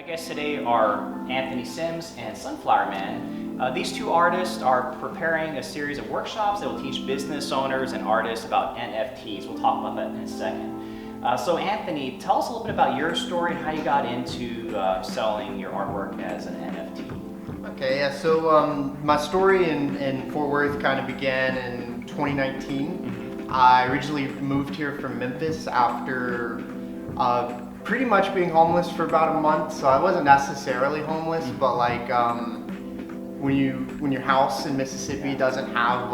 My guests today are Anthony Sims and Sunflowerman. These two artists are preparing a series of workshops that will teach business owners and artists about NFTs. We'll talk about that in a second. So Anthony, tell us a little bit about your story and how you got into selling your artwork as an NFT. Okay, yeah, so my story in Fort Worth kind of began in 2019. I originally moved here from Memphis after pretty much being homeless for about a month. So I wasn't necessarily homeless, but like when your house in Mississippi doesn't have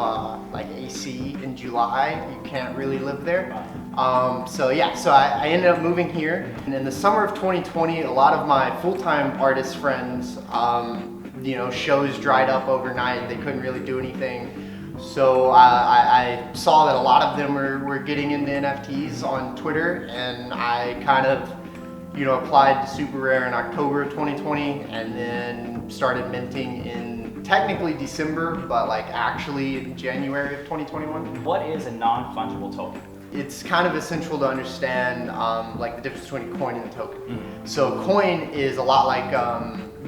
like AC in July, you can't really live there. So I ended up moving here, and in the summer of 2020, a lot of my full-time artist friends, shows dried up overnight. They couldn't really do anything. So I saw that a lot of them were getting into NFTs on Twitter, and I kind of applied to Super Rare in October of 2020, and then started minting in technically December, but like actually in January of 2021. What is a non-fungible token? It's kind of essential to understand like the difference between a coin and a token. So coin is a lot like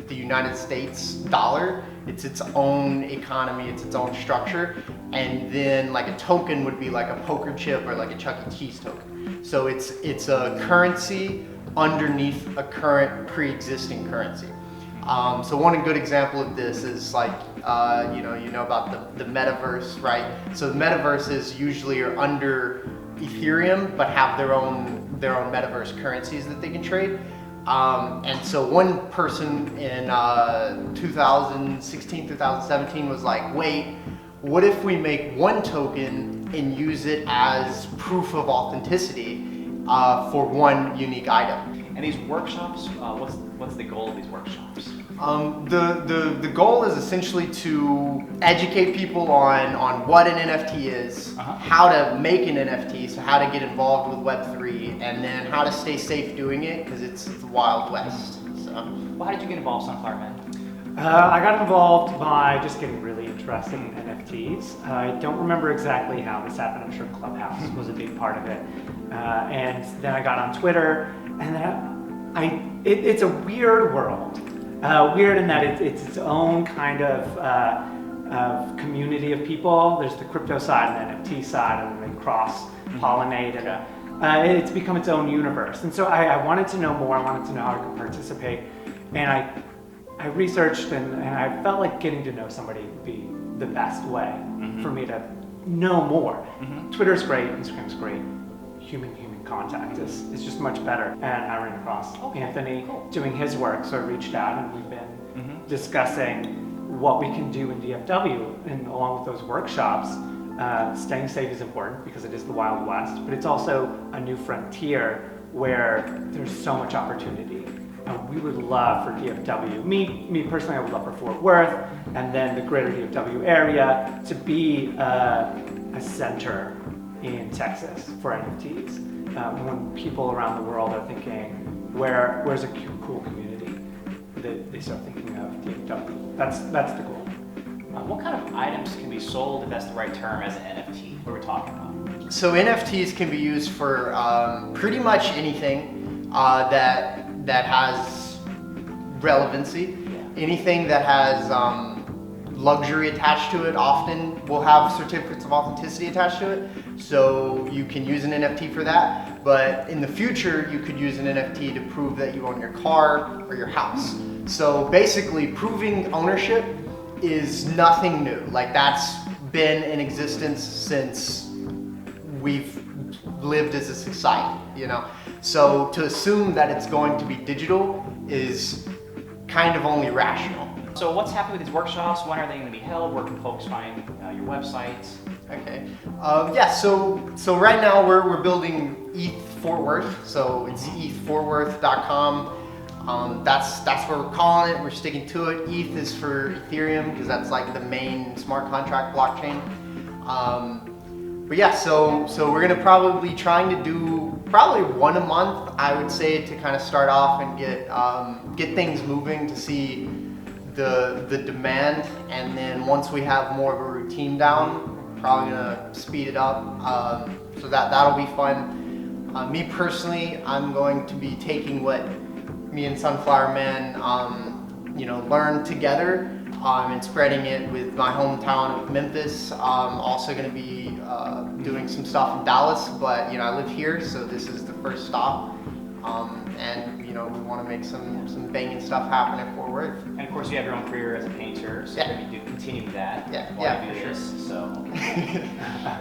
the United States dollar. It's its own economy, it's its own structure. And then like a token would be like a poker chip or like a Chuck E. Cheese token. So it's a currency underneath a current pre-existing currency. So one good example of this is like, you know about the metaverse, right? So the metaverses usually are under Ethereum, but have their own metaverse currencies that they can trade. And so one person in 2016, 2017 was like, wait, what if we make one token and use it as proof of authenticity for one unique item? And these workshops, what's the goal of these workshops? The goal is essentially to educate people on what an NFT is, how to make an NFT, so how to get involved with Web3, and then how to stay safe doing it, because it's the Wild West. So. Well, how did you get involved, Sunflowerman? I got involved by just getting really interested in NFTs. I don't remember exactly how this happened. I'm sure Clubhouse was a big part of it. And then I got on Twitter, and then it's a weird world. Weird in that it's its own kind of community of people. There's the crypto side and the NFT side, and then they cross-pollinate, and it's become its own universe. And so I wanted to know more. I wanted to know how I could participate, and I researched, and I felt like getting to know somebody would be the best way for me to know more. Twitter's great, Instagram's great. Human contact is just much better. And I ran across Anthony doing his work, so I reached out, and we've been discussing what we can do in DFW, and along with those workshops. Staying safe is important because it is the Wild West, but it's also a new frontier where there's so much opportunity. We would love for DFW, me personally, I would love for Fort Worth, and then the greater DFW area to be a center in Texas for NFTs. When people around the world are thinking, where's a cool community, they start thinking of DFW. That's the goal. What kind of items can be sold, if that's the right term, as an NFT? What are we talking about? So NFTs can be used for pretty much anything that has relevancy. Anything that has luxury attached to it often will have certificates of authenticity attached to it. So you can use an NFT for that. But in the future, you could use an NFT to prove that you own your car or your house. So basically, proving ownership is nothing new. Like, that's been in existence since we've lived as a society, So to assume that it's going to be digital is kind of only rational. So what's happening with these workshops? When are they going to be held? Where can folks find your websites? Okay. So right now we're building ETH Fort Worth. So it's ethfortworth.com. That's what we're calling it. We're sticking to it. ETH is for Ethereum because that's like the main smart contract blockchain. But yeah, so we're gonna probably trying to do probably one a month, I would say, to kind of start off and get things moving to see the demand, and then once we have more of a routine down, probably gonna speed it up. So that'll be fun. Me personally, I'm going to be taking what me and Sunflowerman, learn together and spreading it with my hometown of Memphis. I'm also going to be doing some stuff in Dallas, but I live here, so this is the first stop. And we want to make some banging stuff happen at Fort Worth. And of course, you have your own career as a painter, so Yeah. you're going to continue that Yeah, while yeah, you do for this. So,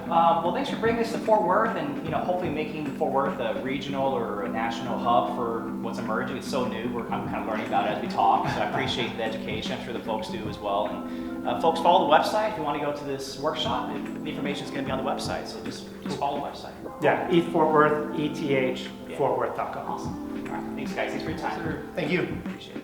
well, thanks for bringing us to Fort Worth, and hopefully making Fort Worth a regional or a national hub for what's emerging. It's so new. I'm kind of learning about it as we talk. So I appreciate the education. I'm sure the folks do as well. And folks, follow the website if you want to go to this workshop. The information is going to be on the website, so just follow the website. Yeah, ETH Fort Worth, ETH, fortworth.com. Awesome. All right. Thanks, guys. Thanks for your time. Thank you. Appreciate it.